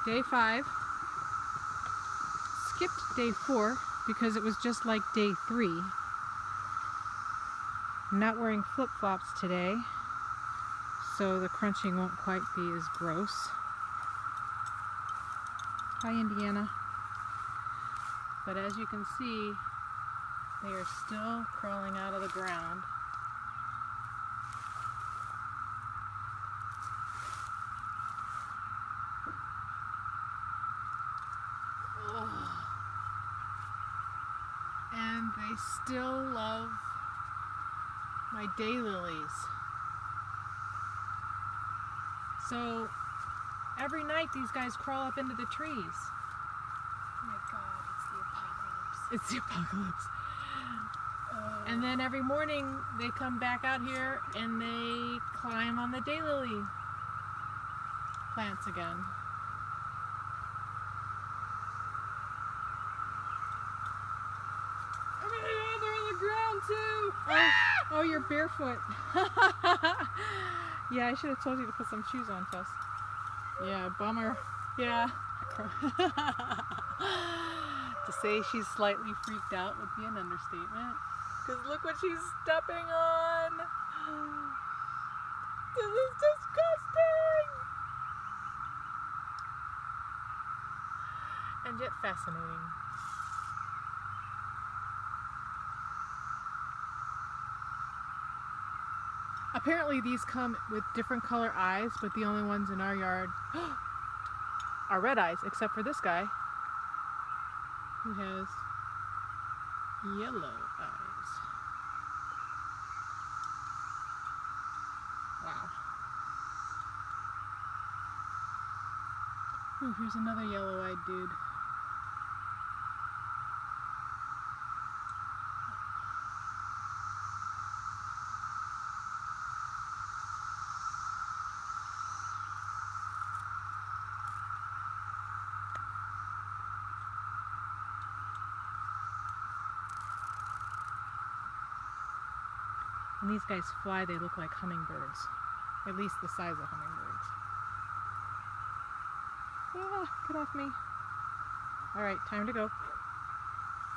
Day 5. Skipped day 4 because it was just like day 3. I'm not wearing flip-flops today, so the crunching won't quite be as gross. Hi, Indiana. But as you can see, they are still crawling out of the ground. And they still love my daylilies. So every night these guys crawl up into the trees. Oh my God, it's the apocalypse. It's the apocalypse. And then every morning they come back out here and they climb on the daylily plants again. They're on the ground too. Oh, you're barefoot. Yeah, I should have told you to put some shoes on, Tess. Yeah, bummer. Yeah. To say she's slightly freaked out would be an understatement. Because look what she's stepping on. This is disgusting. And yet fascinating. Apparently these come with different color eyes, but the only ones in our yard are red eyes, except for this guy who has yellow eyes. Wow. Ooh, here's another yellow-eyed dude. When these guys fly, they look like hummingbirds. At least the size of hummingbirds. Ah, get off me. All right, time to go.